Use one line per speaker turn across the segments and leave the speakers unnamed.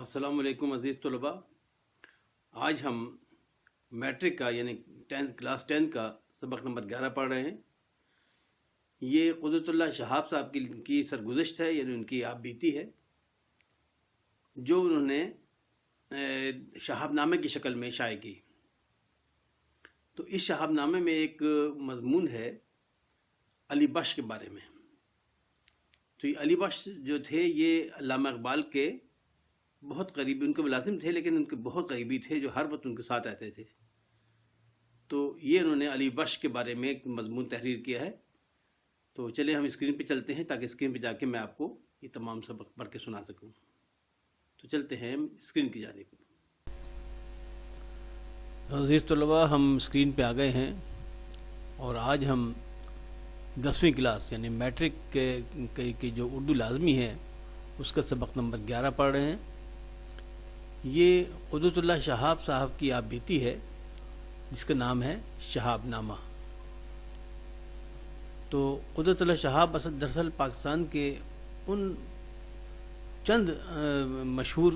السلام علیکم عزیز طلباء. آج ہم میٹرک کا یعنی کلاس 10 کا سبق نمبر 11 پڑھ رہے ہیں. یہ قدرت اللہ شہاب صاحب کی سرگزشت ہے، یعنی ان کی آپ بیتی ہے جو انہوں نے شہاب نامے کی شکل میں شائع کی. تو اس شہاب نامے میں ایک مضمون ہے علی بخش کے بارے میں. تو یہ علی بخش جو تھے یہ علامہ اقبال کے بہت قریبی، ان کے ملازم تھے لیکن ان کے بہت قریبی تھے جو ہر وقت ان کے ساتھ رہتے تھے. تو یہ انہوں نے علی بخش کے بارے میں ایک مضمون تحریر کیا ہے. تو چلے ہم اسکرین پہ چلتے ہیں تاکہ اسکرین پہ جا کے میں آپ کو یہ تمام سبق پڑھ کے سنا سکوں. تو چلتے ہیں اسکرین کی جانب. عزیز طلباء، ہم اسکرین پہ آ گئے ہیں اور آج ہم 10ویں کلاس یعنی میٹرک کے جو اردو لازمی ہے اس کا سبق نمبر 11 پڑھ رہے ہیں. یہ قدرت اللہ شہاب صاحب کی آپ بیتی ہے جس کا نام ہے شہاب نامہ. تو قدرت اللہ شہاب دراصل پاکستان کے ان چند مشہور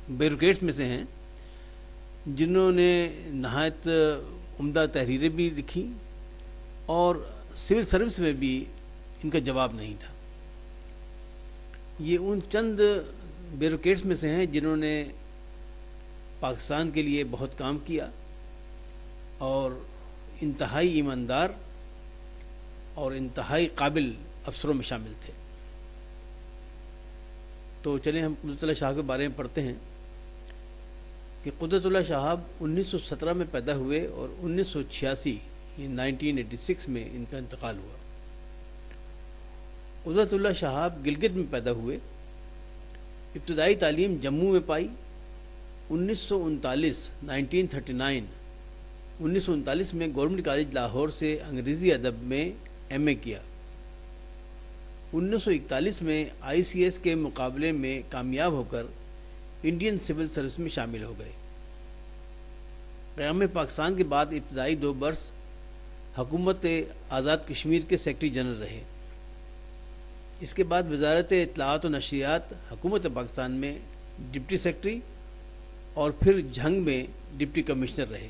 بیوروکریٹس میں سے ہیں جنہوں نے نہایت عمدہ تحریریں بھی لکھی اور سول سروس میں بھی ان کا جواب نہیں تھا. یہ ان چند بیوروکریٹس میں سے ہیں جنہوں نے پاکستان کے لیے بہت کام کیا اور انتہائی ایماندار اور انتہائی قابل افسروں میں شامل تھے. تو چلیں ہم قدرت اللہ شہاب کے بارے میں پڑھتے ہیں کہ قدرت اللہ شہاب 1917 میں پیدا ہوئے اور 1986 1986 میں ان کا انتقال ہوا. قدرت اللہ شہاب گلگت میں پیدا ہوئے. ابتدائی تعلیم جموں میں پائی. 1939 میں گورنمنٹ کالج لاہور سے انگریزی ادب میں ایم اے کیا. 1941 میں آئی سی ایس کے مقابلے میں کامیاب ہو کر انڈین سول سروس میں شامل ہو گئے. قیام پاکستان کے بعد ابتدائی 2 برس حکومت آزاد کشمیر کے سیکرٹری جنرل رہے. اس کے بعد وزارت اطلاعات و نشریات حکومت پاکستان میں ڈپٹی سیکرٹری اور پھر جھنگ میں ڈپٹی کمشنر رہے.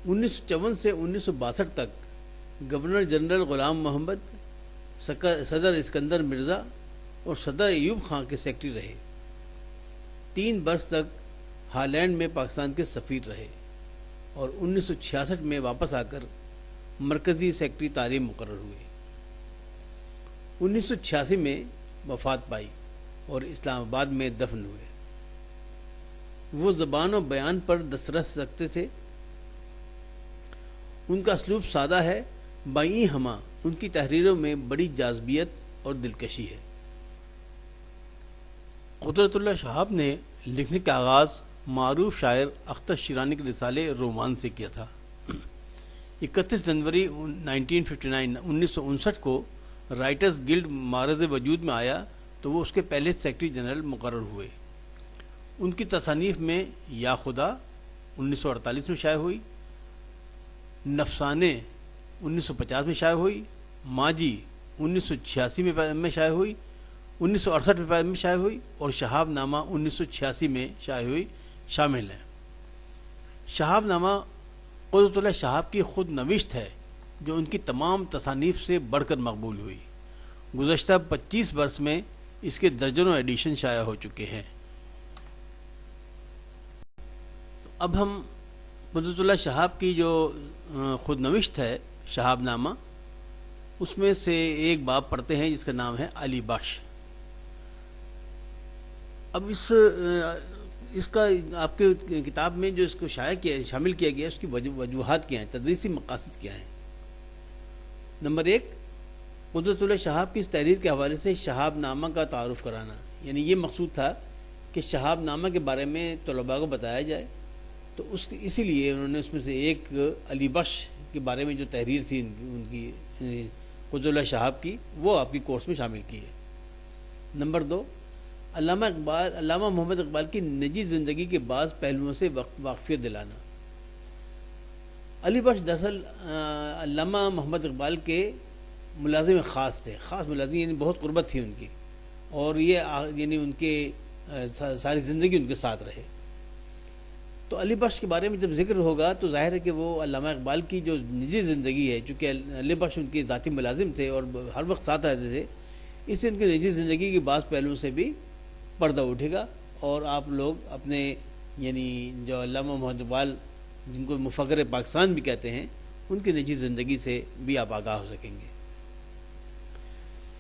1954 سے 1962 تک گورنر جنرل غلام محمد، صدر اسکندر مرزا اور صدر ایوب خان کے سیکرٹری رہے. 3 برس تک ہالینڈ میں پاکستان کے سفیر رہے اور 1966 میں واپس آ کر مرکزی سیکرٹری تعلیم مقرر ہوئے. 1986 میں وفات پائی اور اسلام آباد میں دفن ہوئے. وہ زبان و بیان پر دسترس رکھتے تھے. ان کا اسلوب سادہ ہے، بائیں ہمہ. ان کی تحریروں میں بڑی جاذبیت اور دلکشی ہے. قدرت اللہ شہاب نے لکھنے کا آغاز معروف شاعر اختر شیرانی کے رسالے رومان سے کیا تھا. 31 جنوری 1959 کو رائٹرز گلڈ معرض وجود میں آیا تو وہ اس کے پہلے سیکرٹری جنرل مقرر ہوئے. ان کی تصانیف میں یا خدا 1948 میں شائع ہوئی، نفسانے 1950 میں شائع ہوئی، ماجی 1986 میں شائع ہوئی، 1968 میں شائع ہوئی اور شہاب نامہ 1986 میں شائع ہوئی شامل ہیں. شہاب نامہ قدرت اللہ شہاب کی خود نوشت ہے جو ان کی تمام تصانیف سے بڑھ کر مقبول ہوئی. گزشتہ 25 برس میں اس کے درجنوں ایڈیشن شائع ہو چکے ہیں. اب ہم قدرت اللہ شہاب کی جو خود نوشت ہے شہاب نامہ، اس میں سے ایک باب پڑھتے ہیں جس کا نام ہے علی بخش. اب اس کا آپ کے کتاب میں جو اس کو شامل کیا گیا اس کی وجوہات کیا ہیں، تدریسی مقاصد کیا ہیں. نمبر 1، قدرت اللہ شہاب کی اس تحریر کے حوالے سے شہاب نامہ کا تعارف کرانا. یعنی یہ مقصود تھا کہ شہاب نامہ کے بارے میں طلباء کو بتایا جائے. تو اسی لیے انہوں نے اس میں سے ایک علی بخش کے بارے میں جو تحریر تھی ان کی قدرت اللہ شہاب کی، وہ آپ کی کورس میں شامل کی ہے. نمبر 2، علامہ محمد اقبال کی نجی زندگی کے بعض پہلوؤں سے واقفیت دلانا. علی بخش دراصل علامہ محمد اقبال کے ملازم خاص تھے. خاص ملازم، یعنی بہت قربت تھی ان کی. اور یہ یعنی ان کے ساری زندگی ان کے ساتھ رہے۔ تو علی بخش کے بارے میں جب ذکر ہوگا تو ظاہر ہے کہ وہ علامہ اقبال کی جو نجی زندگی ہے، چونکہ علی بخش ان کے ذاتی ملازم تھے اور ہر وقت ساتھ رہتے تھے، اس سے ان کی نجی زندگی کے بعض پہلوؤں سے بھی پردہ اٹھے گا، اور آپ لوگ اپنے یعنی جو علامہ محمد اقبال جن کو مفکر پاکستان بھی کہتے ہیں، ان کی نجی زندگی سے بھی آپ آگاہ ہو سکیں گے۔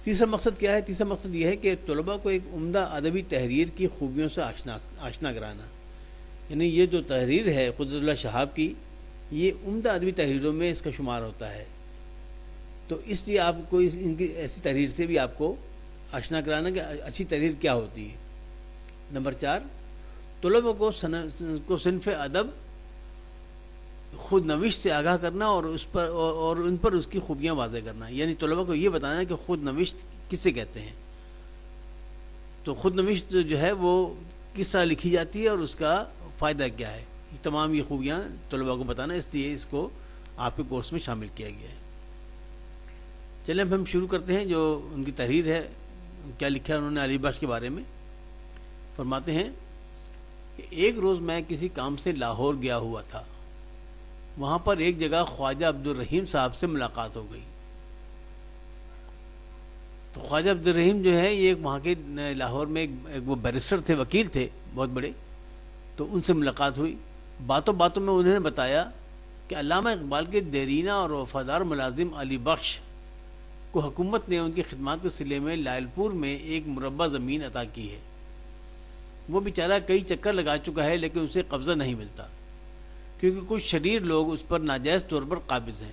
تیسرا مقصد کیا ہے؟ تیسرا مقصد یہ ہے کہ طلباء کو ایک عمدہ ادبی تحریر کی خوبیوں سے آشنا کرانا، یعنی یہ جو تحریر ہے قدرت اللہ شہاب کی، یہ عمدہ ادبی تحریروں میں اس کا شمار ہوتا ہے، تو اس لیے آپ کو ان کی ایسی تحریر سے بھی آپ کو آشنا کرانا کہ اچھی تحریر کیا ہوتی ہے۔ نمبر 4، طلباء کو صنف ادب خود نوشت سے آگاہ کرنا اور ان پر اس کی خوبیاں واضح کرنا، یعنی طلباء کو یہ بتانا کہ خود نوشت کسے کہتے ہیں، تو خود نوشت جو ہے وہ کس طرح لکھی جاتی ہے اور اس کا فائدہ کیا ہے، تمام یہ خوبیاں طلباء کو بتانا، اس لیے اس کو آپ کے کورس میں شامل کیا گیا ہے۔ چلیں اب ہم شروع کرتے ہیں جو ان کی تحریر ہے، کیا لکھا ہے انہوں نے علی بخش کے بارے میں۔ فرماتے ہیں کہ ایک روز میں کسی کام سے لاہور گیا ہوا تھا، وہاں پر ایک جگہ خواجہ عبدالرحیم صاحب سے ملاقات ہو گئی۔ تو خواجہ عبدالرحیم جو ہے یہ وہاں کے لاہور میں ایک وہ بیرسٹر تھے، وکیل تھے بہت بڑے، تو ان سے ملاقات ہوئی۔ باتوں باتوں میں انہوں نے بتایا کہ علامہ اقبال کے دیرینہ اور وفادار ملازم علی بخش کو حکومت نے ان کی خدمات کے صلے میں لائل پور میں ایک مربع زمین عطا کی ہے۔ وہ بیچارہ کئی چکر لگا چکا ہے لیکن اسے قبضہ نہیں ملتا، کیونکہ کچھ شریر لوگ اس پر ناجائز طور پر قابض ہیں۔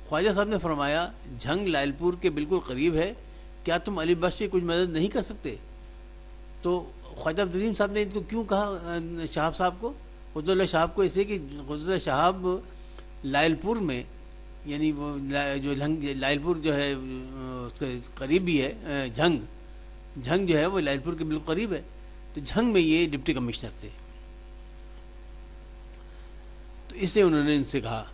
خواجہ صاحب نے فرمایا، جھنگ لائل پور کے بالکل قریب ہے، کیا تم علی بخش کی کچھ مدد نہیں کر سکتے؟ تو خواجہ عبدالرحیم صاحب نے ان کو کیوں کہا، شہاب صاحب کو، قدرت اللہ شہاب کو، اسے کہ قدرت اللہ شہاب لائل پور میں، یعنی وہ جو لائل پور جو ہے اس کے قریب ہی ہے، جھنگ جو ہے وہ لائل پور کے بالکل قریب ہے، تو جھنگ میں یہ ڈپٹی کمشنر تھے، تو اس لیے انہوں نے ان سے کہا۔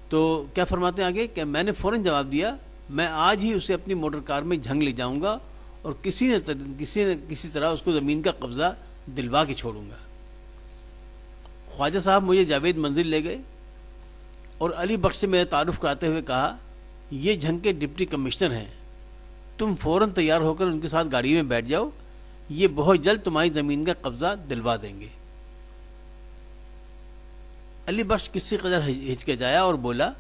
تو کیا فرماتے ہیں آگے کہ میں نے فوراً جواب دیا، میں آج ہی اسے اپنی موٹر کار میں جھنگ لے جاؤں گا اور کسی نہ کسی طرح اس کو زمین کا قبضہ دلوا کے چھوڑوں گا۔ خواجہ صاحب مجھے جاوید منزل لے گئے اور علی بخش سے میرا تعارف کراتے ہوئے کہا، یہ جھنگ کے ڈپٹی کمشنر ہیں، تم فوراً تیار ہو کر ان کے ساتھ گاڑی میں بیٹھ جاؤ، یہ بہت جلد تمہاری زمین کا قبضہ دلوا دیں گے۔ علی بخش کسی قدر ہچکچایا اور بولا،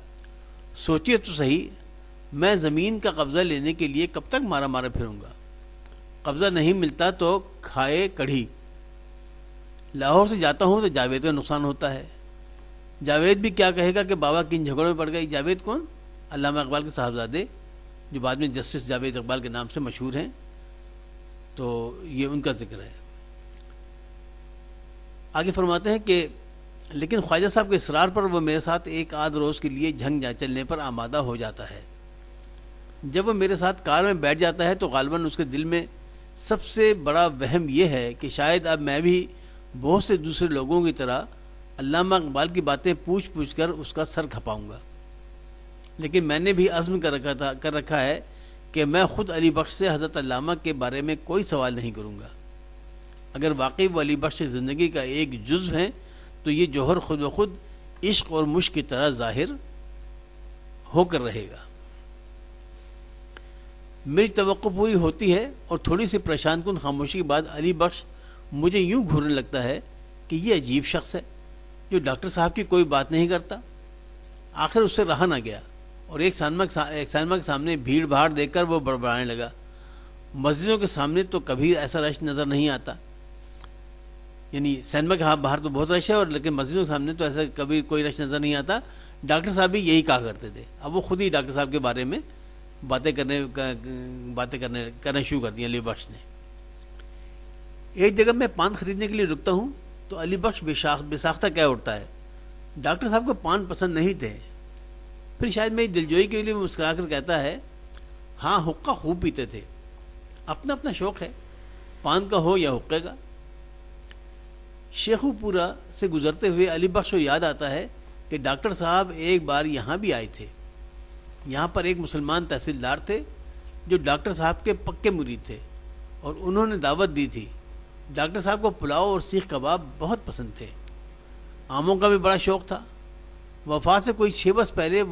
سوچئے تو صحیح، میں زمین کا قبضہ لینے کے لیے کب تک مارا پھروں گا؟ قبضہ نہیں ملتا تو کھائے کڑھی، لاہور سے جاتا ہوں تو جاوید کا نقصان ہوتا ہے۔ جاوید بھی کیا کہے گا کہ بابا کن جھگڑوں میں پڑ گئی۔ جاوید کون؟ علامہ اقبال کے صاحبزادے، جو بعد میں جسٹس جاوید اقبال کے نام سے مشہور ہیں، تو یہ ان کا ذکر ہے۔ آگے فرماتے ہیں کہ لیکن خواجہ صاحب کے اصرار پر وہ میرے ساتھ ایک آدھ روز کے لیے جھنگ جا چلنے پر آمادہ ہو جاتا ہے۔ جب وہ میرے ساتھ کار میں بیٹھ جاتا ہے تو غالباً اس کے دل میں سب سے بڑا وہم یہ ہے کہ شاید اب میں بھی بہت سے دوسرے لوگوں کی طرح علامہ اقبال کی باتیں پوچھ کر اس کا سر کھپاؤں گا، لیکن میں نے بھی عزم کر رکھا ہے کہ میں خود علی بخش سے حضرت علامہ کے بارے میں کوئی سوال نہیں کروں گا۔ اگر واقعی وہ علی بخش زندگی کا ایک جزو ہیں تو یہ جوہر خود بخود عشق اور مشق کی طرح ظاہر ہو کر رہے گا۔ میری توقع پوری ہوتی ہے اور تھوڑی سی پریشان کن خاموشی کے بعد علی بخش مجھے یوں گھورنے لگتا ہے کہ یہ عجیب شخص ہے جو ڈاکٹر صاحب کی کوئی بات نہیں کرتا۔ آخر اس سے رہا نہ گیا اور ایک سینما کے سامنے بھیڑ بھاڑ دیکھ کر وہ بڑبڑانے لگا۔ مسجدوں کے سامنے تو کبھی ایسا رش نظر نہیں آتا، یعنی سینما کے باہر تو بہت رش ہے، اور لیکن مسجدوں کے سامنے تو ایسا کبھی کوئی رش نظر نہیں آتا۔ ڈاکٹر صاحب بھی یہی کہا کرتے تھے۔ اب وہ خود ہی ڈاکٹر صاحب کے بارے میں باتیں کرنا شروع کر دیا علی بخش نے۔ ایک جگہ میں پان خریدنے کے لیے رکتا ہوں تو علی بخش بے ساختہ کہہ اٹھتا ہے، ڈاکٹر صاحب کو پان پسند نہیں تھے۔ پھر شاید میری دلجوئی کے لیے مسکرا کر کہتا ہے، ہاں حقہ خوب پیتے تھے، اپنا اپنا شوق ہے، پان کا ہو یا حقے کا۔ شیخو پورا سے گزرتے ہوئے علی بخش کو یاد آتا ہے کہ ڈاکٹر صاحب ایک بار یہاں بھی آئے تھے۔ یہاں پر ایک مسلمان تحصیلدار تھے جو ڈاکٹر صاحب کے پکے مرید تھے، اور انہوں نے دعوت دی تھی۔ ڈاکٹر صاحب کو پلاؤ اور سیخ کباب بہت پسند تھے۔ آموں کا بھی بڑا شوق تھا۔ وفات سے کوئی 6 برس پہلے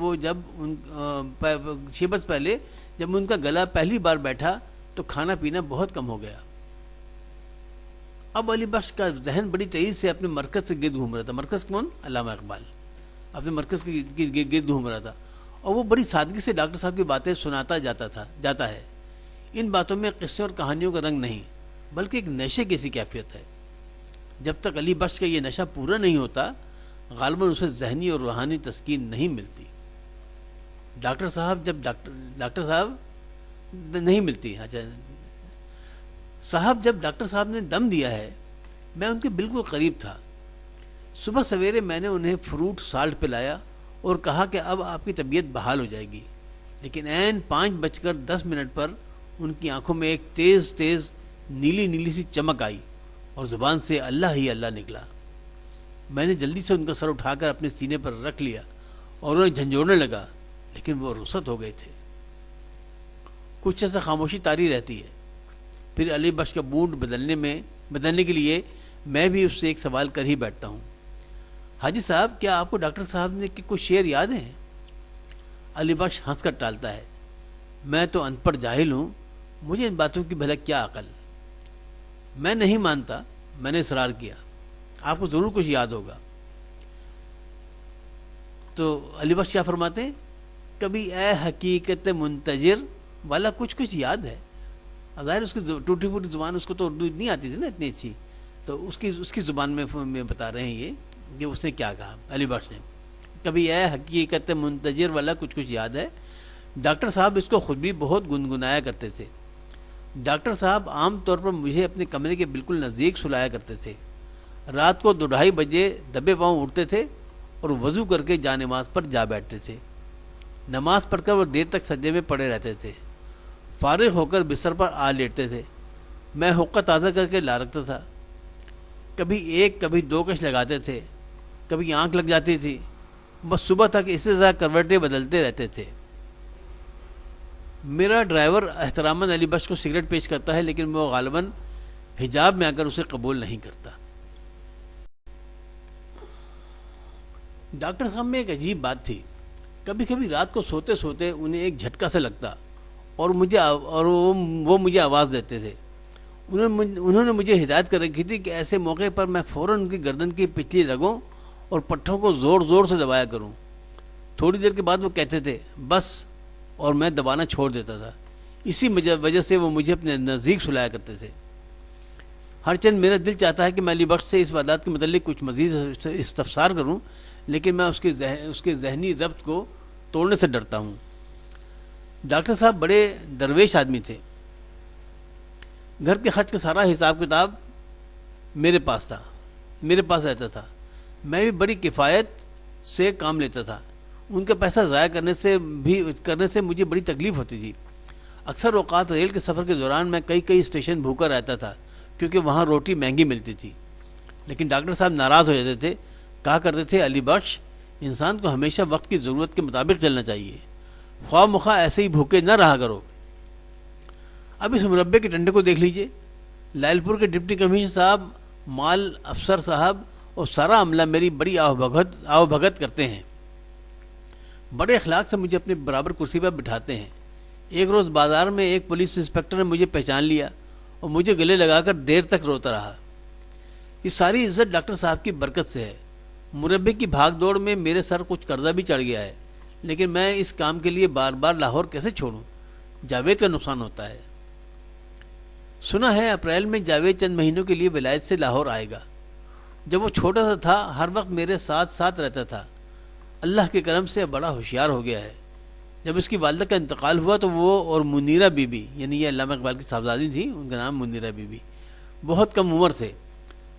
جب ان کا گلا پہلی بار بیٹھا تو کھانا پینا بہت کم ہو گیا۔ اب علی بخش کا ذہن بڑی تیزی سے اپنے مرکز سے گرد گھوم رہا تھا۔ مرکز کون؟ علامہ اقبال اپنے مرکز کے گرد گھوم رہا تھا، اور وہ بڑی سادگی سے ڈاکٹر صاحب کی باتیں سناتا جاتا ہے۔ ان باتوں میں قصے اور کہانیوں کا رنگ نہیں، بلکہ ایک نشے کی سی کیفیت ہے۔ جب تک علی بخش کا یہ نشہ پورا نہیں ہوتا، غالباً اسے ذہنی اور روحانی تسکین نہیں ملتی۔ ڈاکٹر صاحب جب ڈاکٹر صاحب نے دم دیا ہے، میں ان کے بالکل قریب تھا۔ صبح سویرے میں نے انہیں فروٹ سالٹ پلایا اور کہا کہ اب آپ کی طبیعت بحال ہو جائے گی، لیکن عین 5:10 پر ان کی آنکھوں میں ایک تیز نیلی سی چمک آئی اور زبان سے اللہ ہی اللہ نکلا۔ میں نے جلدی سے ان کا سر اٹھا کر اپنے سینے پر رکھ لیا اور انہیں جھنجھوڑنے لگا، لیکن وہ رخصت ہو گئے تھے۔ کچھ ایسا خاموشی طاری رہتی ہے۔ پھر علی بخش کا موڈ بدلنے کے لیے میں بھی اس سے ایک سوال کر ہی بیٹھتا ہوں: حاجی صاحب، کیا آپ کو ڈاکٹر صاحب نے کہ کچھ شعر یاد ہیں؟ علی بخش ہنس کر ٹالتا ہے: میں تو ان پڑھ جاہل ہوں، مجھے ان باتوں کی بھلا کیا عقل۔ میں نہیں مانتا، میں نے اصرار کیا، آپ کو ضرور کچھ یاد ہوگا۔ تو علی بخش کیا فرماتے ہیں؟ کبھی اے حقیقت منتظر والا کچھ یاد ہے۔ ظاہر اس کی ٹوٹی پھوٹی زبان، اس کو تو اردو نہیں آتی تھی نا اتنی اچھی، تو اس کی زبان میں بتا رہے ہیں یہ کہ اس نے کیا کہا علی بخش نے۔ کبھی اے حقیقت منتظر والا کچھ یاد ہے۔ ڈاکٹر صاحب اس کو خود بھی بہت گنگنایا کرتے تھے۔ ڈاکٹر صاحب عام طور پر مجھے اپنے کمرے کے بالکل نزدیک سلایا کرتے تھے۔ رات کو 2-2:30 بجے دبے پاؤں اٹھتے تھے اور وضو کر کے جا نماز پر جا بیٹھتے تھے۔ نماز پڑھ کر وہ دیر تک سجدے میں پڑے رہتے تھے۔ فارغ ہو کر بستر پر آ لیٹتے تھے۔ میں حقہ تازہ کر کے لا رکھتا تھا۔ کبھی 1 کبھی 2 کش لگاتے تھے، کبھی آنکھ لگ جاتی تھی۔ بس صبح تک اسی طرح کروٹیں بدلتے رہتے تھے۔ میرا ڈرائیور احتراماً علی بخش کو سگریٹ پیش کرتا ہے، لیکن وہ غالباً حجاب میں آ کر اسے قبول نہیں کرتا۔ ڈاکٹر صاحب میں ایک عجیب بات تھی۔ کبھی کبھی رات کو سوتے سوتے انہیں ایک جھٹکا سا لگتا اور وہ مجھے آواز دیتے تھے۔ انہوں نے مجھے ہدایت کر رکھی تھی کہ ایسے موقع پر میں فوراً ان کی گردن کی پچھلی رگوں اور پٹھوں کو زور سے دبایا کروں۔ تھوڑی دیر کے بعد وہ کہتے تھے بس، اور میں دبانا چھوڑ دیتا تھا۔ اسی وجہ سے وہ مجھے اپنے نزدیک سلایا کرتے تھے۔ ہر چند میرا دل چاہتا ہے کہ میں علی بخش سے اس واردات کے متعلق کچھ مزید استفسار کروں، لیکن میں اس کے ذہنی ضبط کو توڑنے سے ڈرتا ہوں۔ ڈاکٹر صاحب بڑے درویش آدمی تھے۔ گھر کے خرچ کا سارا حساب کتاب میرے پاس رہتا تھا۔ میں بھی بڑی کفایت سے کام لیتا تھا۔ ان کا پیسہ ضائع کرنے سے مجھے بڑی تکلیف ہوتی تھی۔ اکثر اوقات ریل کے سفر کے دوران میں کئی اسٹیشن بھوکا رہتا تھا، کیونکہ وہاں روٹی مہنگی ملتی تھی۔ لیکن ڈاکٹر صاحب ناراض ہو جاتے تھے، کہا کرتے تھے علی بخش، انسان کو ہمیشہ وقت کی ضرورت کے مطابق چلنا چاہیے، خواہ مخواہ ایسے ہی بھوکے نہ رہا کرو۔ اب اس مربے کے ٹنڈے کو دیکھ لیجئے۔ لائل پور کے ڈپٹی کمشنر صاحب، مال افسر صاحب اور سارا عملہ میری بڑی آؤ بھگت کرتے ہیں۔ بڑے اخلاق سے مجھے اپنے برابر کرسی پر بٹھاتے ہیں۔ ایک روز بازار میں ایک پولیس انسپکٹر نے مجھے پہچان لیا اور مجھے گلے لگا کر دیر تک روتا رہا۔ یہ ساری عزت ڈاکٹر صاحب کی برکت سے ہے۔ مربے کی بھاگ دوڑ میں میرے سر کچھ قرضہ بھی چڑھ گیا ہے، لیکن میں اس کام کے لیے بار بار لاہور کیسے چھوڑوں؟ جاوید کا نقصان ہوتا ہے۔ سنا ہے اپریل میں جاوید چند مہینوں کے لیے ولایت سے لاہور آئے گا۔ جب وہ چھوٹا سا تھا ہر وقت میرے ساتھ رہتا تھا۔ اللہ کے کرم سے بڑا ہوشیار ہو گیا ہے۔ جب اس کی والدہ کا انتقال ہوا تو وہ اور منیرہ بی بی، یعنی یہ علامہ اقبال کی صاحبزادی تھی، ان کا نام منیرہ بی بی، بہت کم عمر تھے۔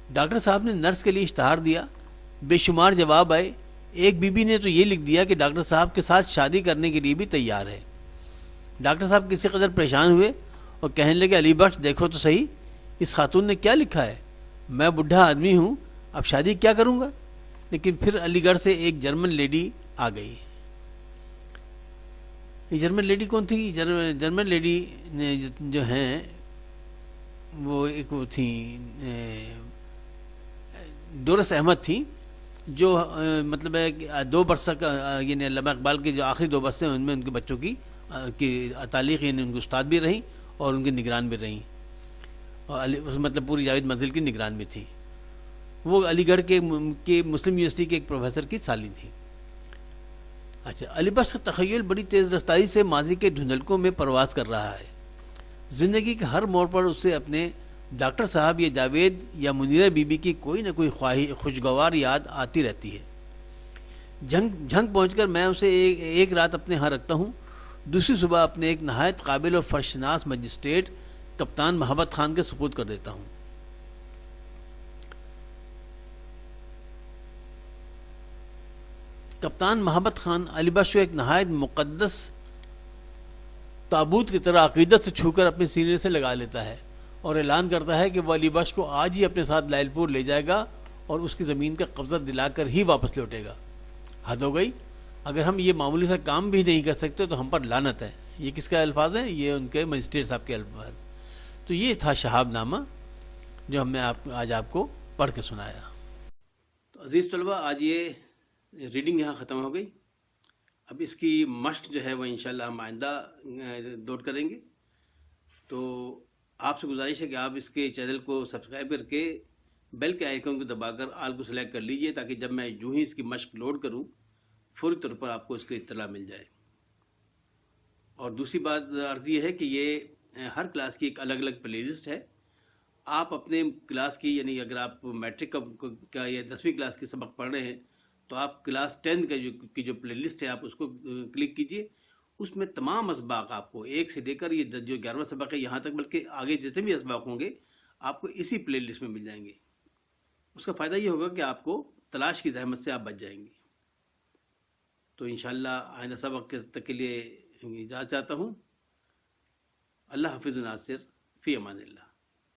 ڈاکٹر صاحب نے نرس کے لیے اشتہار دیا، بے شمار جواب آئے۔ ایک بی بی نے تو یہ لکھ دیا کہ ڈاکٹر صاحب کے ساتھ شادی کرنے کے لیے بھی تیار ہے۔ ڈاکٹر صاحب کسی قدر پریشان ہوئے اور کہنے لگے علی بخش دیکھو تو صحیح، اس خاتون نے کیا لکھا ہے، میں بڈھا آدمی ہوں، اب شادی کیا کروں گا؟ لیکن پھر علی گڑھ سے ایک جرمن لیڈی آ گئی۔ یہ جرمن لیڈی کون تھی؟ جرمن لیڈی جو ہیں وہ ایک وہ تھیں ڈورس احمد تھیں، جو مطلب ہے کہ 2 برس کا یعنی علامہ اقبال کے جو آخری 2 برس ہیں ان میں ان کے بچوں کی تعلیق یعنی ان کی استاد بھی رہیں اور ان کی نگران بھی رہیں، اور مطلب پوری جاوید منزل کی نگران بھی تھیں. وہ علی گڑھ کے مسلم یونیورسٹی کے ایک پروفیسر کی سالی تھی. اچھا، علی بخش کا تخیل بڑی تیز رفتاری سے ماضی کے دھندلکوں میں پرواز کر رہا ہے. زندگی کے ہر موڑ پر اسے اپنے ڈاکٹر صاحب یا جاوید یا منیرہ بی بی کی کوئی نہ کوئی خوشگوار یاد آتی رہتی ہے. جھنگ پہنچ کر میں اسے ایک رات اپنے ہاں رکھتا ہوں، دوسری صبح اپنے ایک نہایت قابل اور فرشناس مجسٹریٹ کپتان محبت خان کے سپرد کر دیتا ہوں. کپتان محبت خان علی بخش کو ایک نہایت مقدس تابوت کی طرح عقیدت سے چھو کر اپنے سینے سے لگا لیتا ہے اور اعلان کرتا ہے کہ وہ علی بخش کو آج ہی اپنے ساتھ لائل پور لے جائے گا اور اس کی زمین کا قبضہ دلا کر ہی واپس لوٹے گا. حد ہو گئی، اگر ہم یہ معمولی سا کام بھی نہیں کر سکتے تو ہم پر لعنت ہے. یہ کس کا الفاظ ہیں؟ یہ ان کے مجسٹریٹ صاحب کے الفاظ. تو یہ تھا شہاب نامہ جو ہم نے آج آپ کو پڑھ کے سنایا. تو عزیز طلبہ، آج یہ ریڈنگ یہاں ختم ہو گئی. اب اس کی مشق جو ہے وہ انشاءاللہ ہم آئندہ دور کریں گے. تو آپ سے گزارش ہے کہ آپ اس کے چینل کو سبسکرائب کر کے بیل کے آئیکن کو دبا کر آل کو سلیکٹ کر لیجئے، تاکہ جب میں یوں ہی اس کی مشق لوڈ کروں فوری طور پر آپ کو اس کی اطلاع مل جائے. اور دوسری بات عرض یہ ہے کہ یہ ہر کلاس کی ایک الگ الگ پلے لسٹ ہے. آپ اپنے کلاس کی یعنی اگر آپ میٹرک کا یا 10ویں کلاس کی سبق پڑھ رہے ہیں تو آپ کلاس 10 کی جو پلے لسٹ ہے آپ اس کو کلک کیجئے. اس میں تمام اسباق آپ کو 1 سے لے کر یہ جو 11واں سبق ہے یہاں تک، بلکہ آگے جتنے بھی اسباق ہوں گے آپ کو اسی پلے لسٹ میں مل جائیں گے. اس کا فائدہ یہ ہوگا کہ آپ کو تلاش کی زحمت سے آپ بچ جائیں گے. تو انشاءاللہ آئندہ سبق تک کے لیے اجازت چاہتا ہوں. اللہ حافظ ناصر، فی امان اللہ.